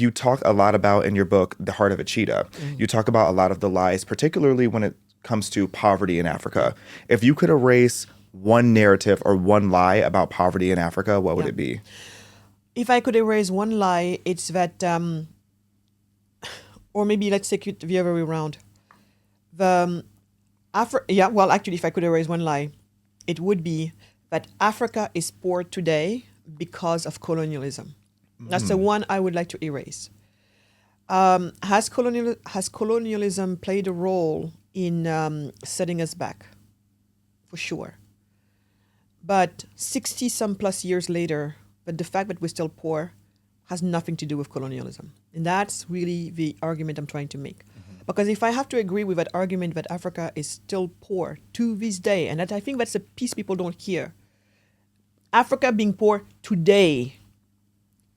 you talk a lot about in your book, The Heart of a Cheetah. You talk about a lot of the lies, particularly when it comes to poverty in Africa. If you could erase one narrative or one lie about poverty in Africa, what would it be? If I could erase one lie, it's that, or maybe let's take it the other way around. Actually, if I could erase one lie, it would be that Africa is poor today because of colonialism. That's the one I would like to erase. Has colonialism played a role in setting us back? For sure. But 60 some plus years later, but the fact that we're still poor has nothing to do with colonialism. And that's really the argument I'm trying to make. Because if I have to agree with that argument that Africa is still poor to this day, and that I think that's a piece people don't hear. Africa being poor today,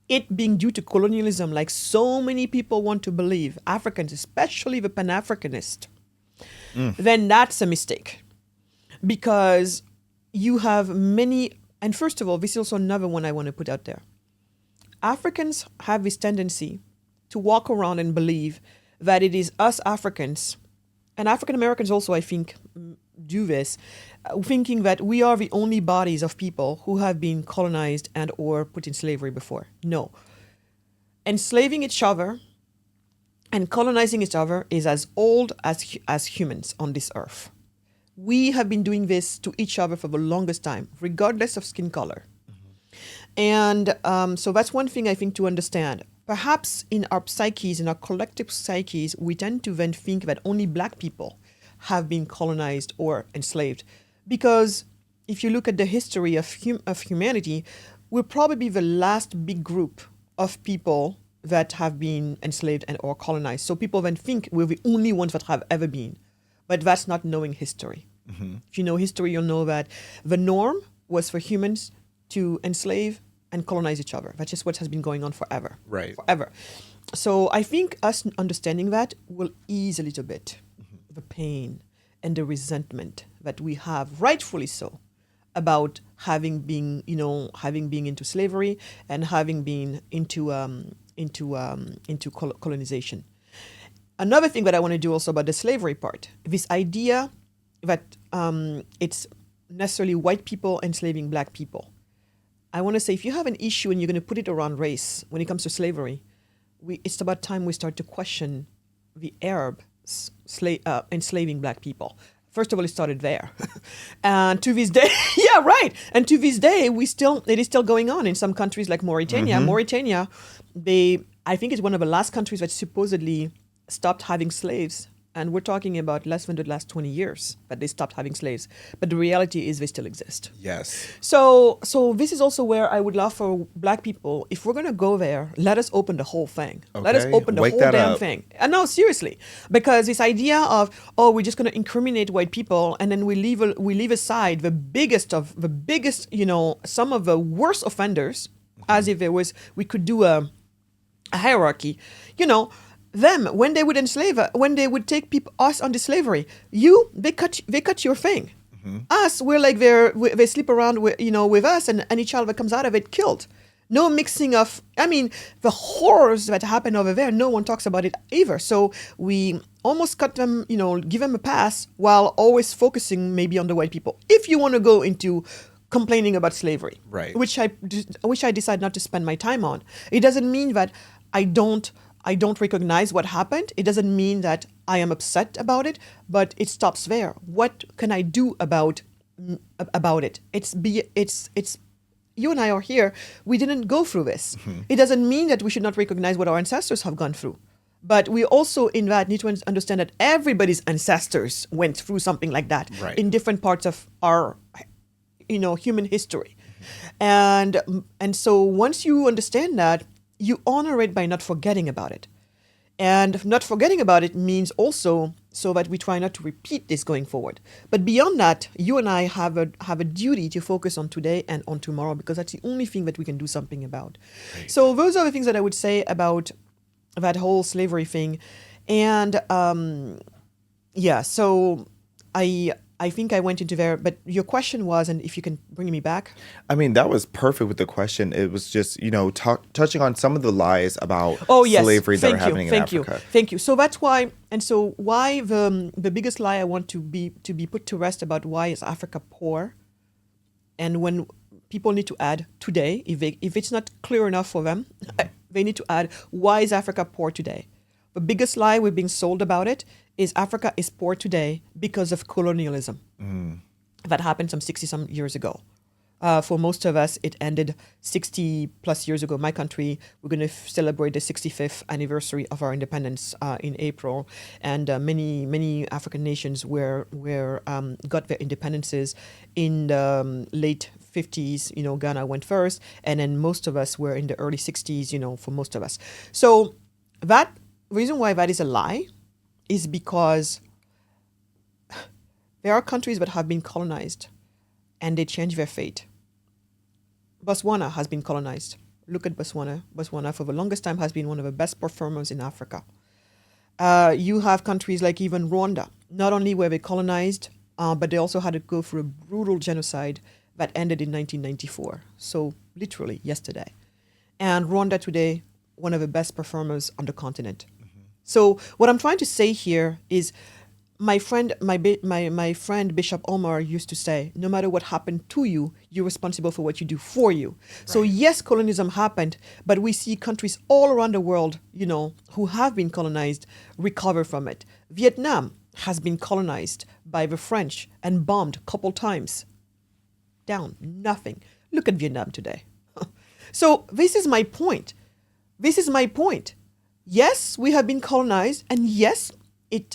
it being due to colonialism, like so many people want to believe, Africans, especially the Pan-Africanist, then that's a mistake. Because you have many, and first of all, this is also another one I want to put out there. Africans have this tendency to walk around and believe that it is us Africans, and African Americans also, I think, do this, thinking that we are the only bodies of people who have been colonized and or put in slavery before. No. Enslaving each other and colonizing each other is as old as humans on this earth. We have been doing this to each other for the longest time, regardless of skin color. And so that's one thing I think to understand. Perhaps in our psyches, in our collective psyches, we tend to then think that only Black people have been colonized or enslaved. Because if you look at the history of humanity, we're probably the last big group of people that have been enslaved and or colonized. So people then think we're the only ones that have ever been. But that's not knowing history. If you know history, you'll know that the norm was for humans to enslave and colonize each other. That's just what has been going on forever. Right. Forever. So I think us understanding that will ease a little bit the pain and the resentment that we have, rightfully so, about having been into slavery and having been into colonization. Another thing that I want to do also about the slavery part, this idea that it's necessarily white people enslaving Black people. I want to say, if you have an issue and you're going to put it around race when it comes to slavery, it's about time we start to question the Arabs enslaving Black people. First of all, it started there. And to this day, yeah, right. And to this day, it is still going on in some countries like Mauritania. Mauritania, I think it's one of the last countries that supposedly stopped having slaves. And we're talking about less than the last 20 years that they stopped having slaves. But the reality is they still exist. Yes. So this is also where I would love for Black people, if we're going to go there, let us open the whole thing. Okay. Let us open the Wake whole that damn up. thing. And no, seriously. Because this idea of, we're just going to incriminate white people and then we leave aside the biggest, some of the worst offenders, as if we could do a hierarchy, them, when they would enslave, when they would take us under slavery, they cut your thing. Us, we're like they sleep around with us, and any child that comes out of it killed. No mixing of, the horrors that happen over there, no one talks about it either. So we almost cut them, give them a pass while always focusing maybe on the white people. If you want to go into complaining about slavery, right, which I decide not to spend my time on, it doesn't mean that I don't recognize what happened. It doesn't mean that I am upset about it, but it stops there. What can I do about it? It's you and I are here. We didn't go through this. It doesn't mean that we should not recognize what our ancestors have gone through. But we also, in that, need to understand that everybody's ancestors went through something like that in different parts of our, human history. And so once you understand that, you honor it by not forgetting about it. And not forgetting about it means also so that we try not to repeat this going forward. But beyond that, you and I have a duty to focus on today and on tomorrow, because that's the only thing that we can do something about. Right. So those are the things that I would say about that whole slavery thing. And so I I think I went into there, but your question was, and if you can bring me back. I mean, that was perfect with the question. It was just, touching on some of the lies about Yes, slavery that are happening in Africa. Thank you. So that's why, and so why the biggest lie I want to be put to rest about why is Africa poor, and when people need to add today, if it's not clear enough for them, they need to add why is Africa poor today. The biggest lie we're being sold about it is Africa is poor today because of colonialism. That happened some 60-some years ago. For most of us, it ended 60 plus years ago. My country, we're going to celebrate the 65th anniversary of our independence in April, and many African nations got their independences in the late 50s. Ghana went first, and then most of us were in the early 60s. For most of us, so that reason why that is a lie is because there are countries that have been colonized and they change their fate. Botswana has been colonized. Look at Botswana. Botswana for the longest time has been one of the best performers in Africa. You have countries like even Rwanda. Not only were they colonized, but they also had to go through a brutal genocide that ended in 1994. So literally yesterday. And Rwanda today, one of the best performers on the continent. So what I'm trying to say here is, my friend Bishop Omar used to say, no matter what happened to you, you're responsible for what you do for you. Right. So yes, colonialism happened, but we see countries all around the world, who have been colonized, recover from it. Vietnam has been colonized by the French and bombed a couple times. Down, nothing. Look at Vietnam today. So this is my point. Yes, we have been colonized, and yes, it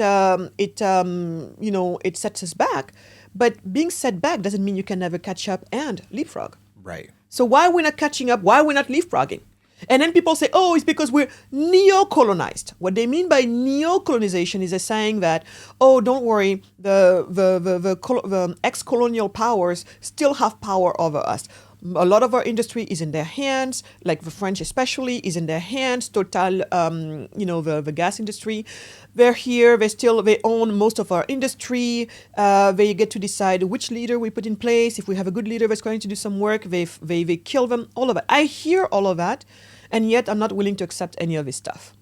sets us back. But being set back doesn't mean you can never catch up and leapfrog. Right. So why we're not catching up? Why we're not leapfrogging? And then people say, "Oh, it's because we're neo-colonized." What they mean by neo-colonization is they're saying that, "Oh, don't worry, the ex-colonial powers still have power over us. A lot of our industry is in their hands, like the French especially is in their hands. Total, the gas industry, they're here. They own most of our industry. They get to decide which leader we put in place. If we have a good leader that's going to do some work, they kill them. All of it. I hear all of that, and yet I'm not willing to accept any of this stuff.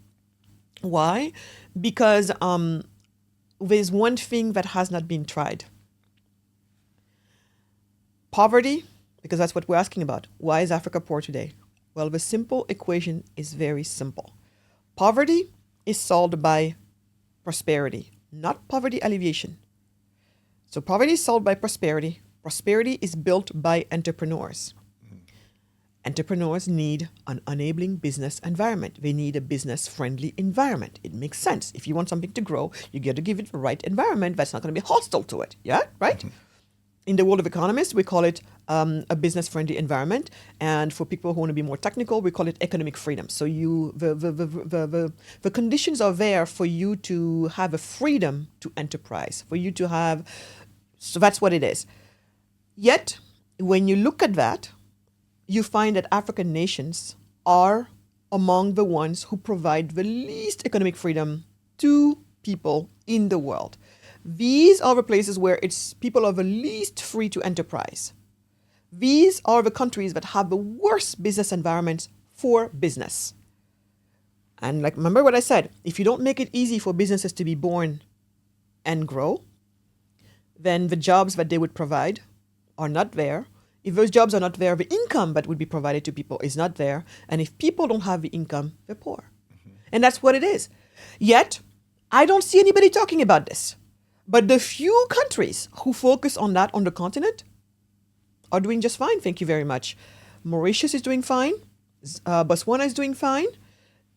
Why? Because there's one thing that has not been tried. Poverty. Because that's what we're asking about. Why is Africa poor today? Well, the simple equation is very simple. Poverty is solved by prosperity, not poverty alleviation. So poverty is solved by prosperity. Prosperity is built by entrepreneurs. Entrepreneurs need an enabling business environment. They need a business-friendly environment. It makes sense. If you want something to grow, you got to give it the right environment that's not going to be hostile to it. Yeah, right? Mm-hmm. In the world of economists, we call it a business-friendly environment, and for people who want to be more technical, we call it economic freedom. So the conditions are there for you to have a freedom to enterprise, for you to have. So that's what it is. Yet, when you look at that, you find that African nations are among the ones who provide the least economic freedom to people in the world. These are the places where people are the least free to enterprise. These are the countries that have the worst business environments for business. And remember what I said, if you don't make it easy for businesses to be born and grow, then the jobs that they would provide are not there. If those jobs are not there, the income that would be provided to people is not there. And if people don't have the income, they're poor. Mm-hmm. And that's what it is. Yet, I don't see anybody talking about this. But the few countries who focus on that on the continent are doing just fine, thank you very much. Mauritius is doing fine. Botswana is doing fine.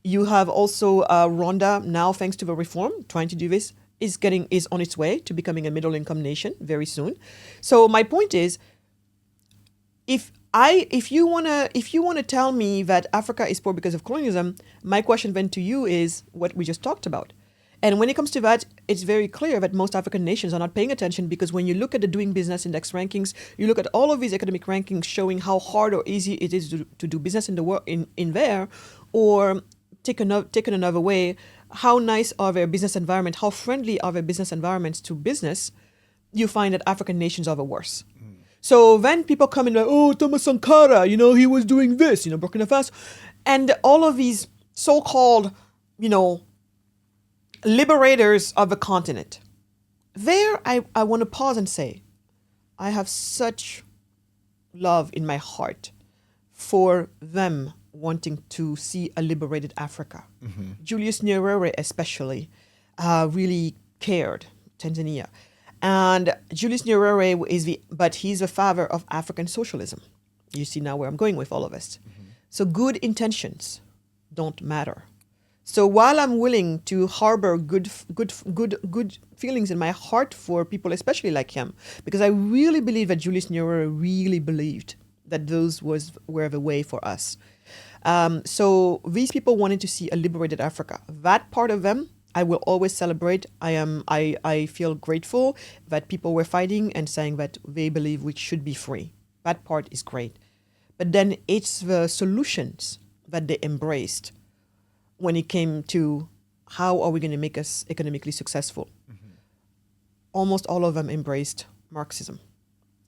You have also Rwanda now, thanks to the reform, trying to do this, is on its way to becoming a middle-income nation very soon. So my point is, if you wanna tell me that Africa is poor because of colonialism, my question then to you is what we just talked about. And when it comes to that, it's very clear that most African nations are not paying attention, because when you look at the Doing Business Index rankings, you look at all of these economic rankings showing how hard or easy it is to do business in the world in there, or taken another way, how nice are their business environment, how friendly are their business environments to business. you find that African nations are the worst. So then people come in like, oh, Thomas Sankara, he was doing this, Burkina Faso. And all of these so-called, liberators of the continent. There, I want to pause and say, I have such love in my heart for them wanting to see a liberated Africa. Julius Nyerere especially really cared, Tanzania. And Julius Nyerere but he's the father of African socialism. You see now where I'm going with all of this. So good intentions don't matter. So while I'm willing to harbor good feelings in my heart for people, especially like him, because I really believe that Julius Nyerere really believed that those were the way for us. So these people wanted to see a liberated Africa. That part of them, I will always celebrate. I feel grateful that people were fighting and saying that they believe we should be free. That part is great. But then it's the solutions that they embraced when it came to how are we going to make us economically successful. Almost all of them embraced Marxism.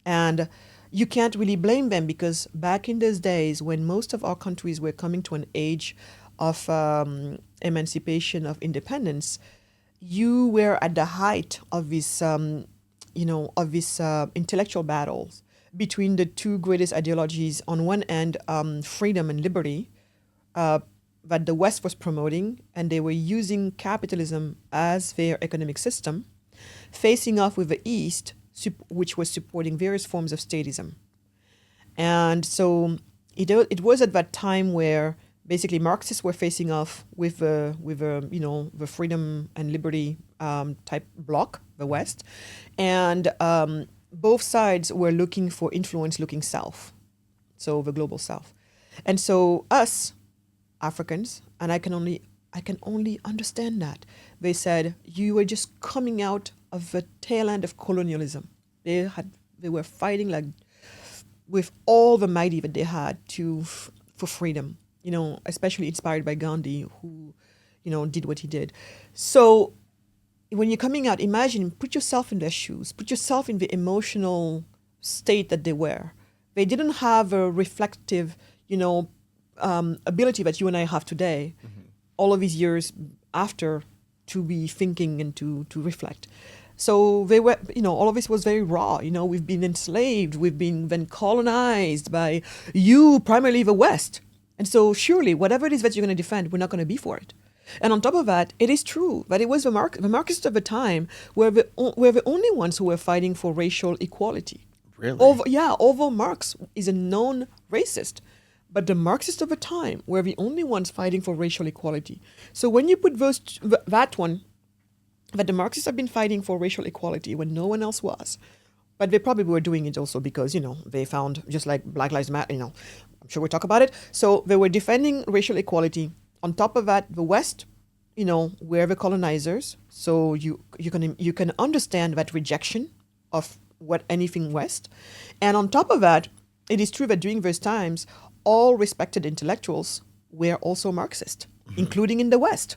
And you can't really blame them because back in those days when most of our countries were coming to an age of emancipation, of independence, you were at the height of this, intellectual battles between the two greatest ideologies. On one end, freedom and liberty, that the West was promoting, and they were using capitalism as their economic system, facing off with the East, which was supporting various forms of statism. And so it was at that time where basically Marxists were facing off with the freedom and liberty type bloc, the West, and both sides were looking for influence, looking south, so the global south. And so us Africans, and I can only understand that, they said you were just coming out of the tail end of colonialism. They were fighting like with all the mighty that they had for freedom, especially inspired by Gandhi, who did what he did. So when you're coming out, imagine, put yourself in their shoes, put yourself in the emotional state that they were. They didn't have a reflective ability that you and I have today, all of these years after, to be thinking and to reflect. So they were, all of this was very raw. We've been enslaved, we've been then colonized by primarily the West. And so surely whatever it is that you're going to defend, we're not going to be for it. And on top of that, it is true that it was the Marxists of the time were the only ones who were fighting for racial equality. Really? Although Marx is a known racist, but the Marxists of the time were the only ones fighting for racial equality. So when you put that the Marxists have been fighting for racial equality when no one else was, but they probably were doing it also because, they found, just like Black Lives Matter, I'm sure we'll talk about it. So they were defending racial equality. On top of that, the West, were the colonizers. So you can understand that rejection of anything West. And on top of that, it is true that during those times, all respected intellectuals were also Marxist, including in the West.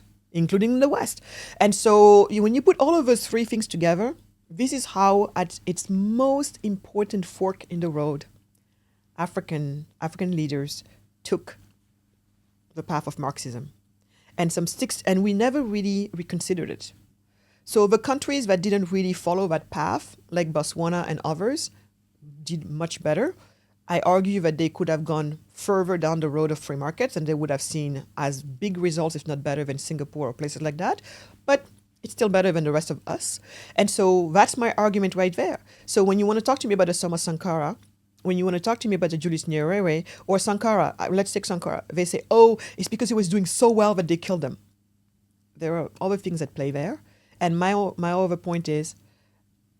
And so when you put all of those three things together, this is how, at its most important fork in the road, African leaders took the path of Marxism. And we never really reconsidered it. So the countries that didn't really follow that path, like Botswana and others, did much better. I argue that they could have gone further down the road of free markets and they would have seen as big results, if not better, than Singapore or places like that. But it's still better than the rest of us. And so that's my argument right there. So when you want to talk to me about the Thomas Sankara, when you want to talk to me about the Julius Nyerere or Sankara, let's take Sankara, they say, oh, it's because he was doing so well that they killed him. There are other things at play there. And my other point is,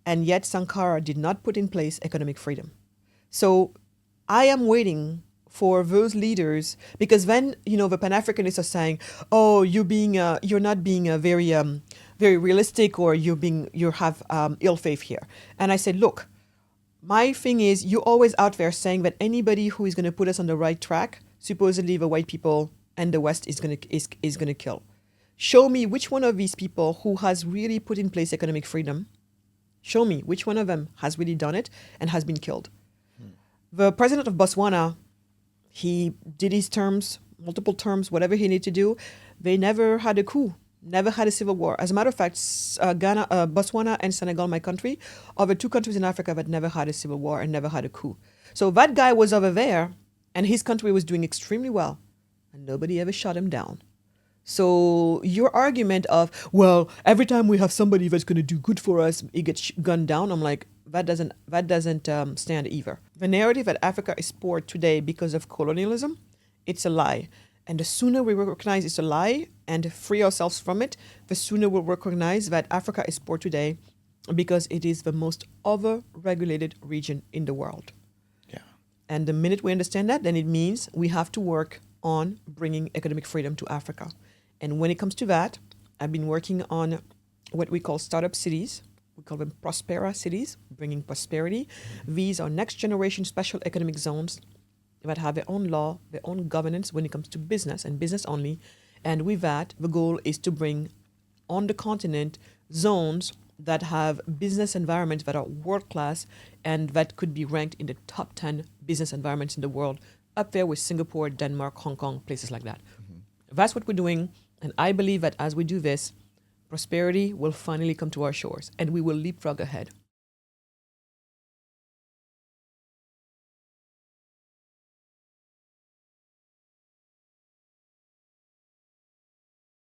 and yet Sankara did not put in place economic freedom. So I am waiting for those leaders, because then, the Pan-Africanists are saying, oh, you're not being very realistic, or you have ill faith here. And I said, look, my thing is, you're always out there saying that anybody who is going to put us on the right track, supposedly the white people and the West is going to kill. Show me which one of these people who has really put in place economic freedom Show me which one of them has really done it and has been killed. The president of Botswana, he did his terms, multiple terms, whatever he needed to do. They never had a coup, never had a civil war. As a matter of fact, Botswana and Senegal, my country, are the two countries in Africa that never had a civil war and never had a coup. So that guy was over there, and his country was doing extremely well, and nobody ever shut him down. So your argument of, well, every time we have somebody that's going to do good for us, it gets gunned down. I'm like, that doesn't stand either. The narrative that Africa is poor today because of colonialism, it's a lie. And the sooner we recognize it's a lie and free ourselves from it, the sooner we'll recognize that Africa is poor today because it is the most over-regulated region in the world. Yeah. And the minute we understand that, then it means we have to work on bringing economic freedom to Africa. And when it comes to that, I've been working on what we call startup cities. We call them Prosperous cities, bringing prosperity. These are next generation special economic zones that have their own law, their own governance when it comes to business and business only. And with that, the goal is to bring on the continent zones that have business environments that are world-class and that could be ranked in the top 10 business environments in the world, up there with Singapore, Denmark, Hong Kong, places like that. That's what we're doing. And I believe that as we do this, prosperity will finally come to our shores and we will leapfrog ahead.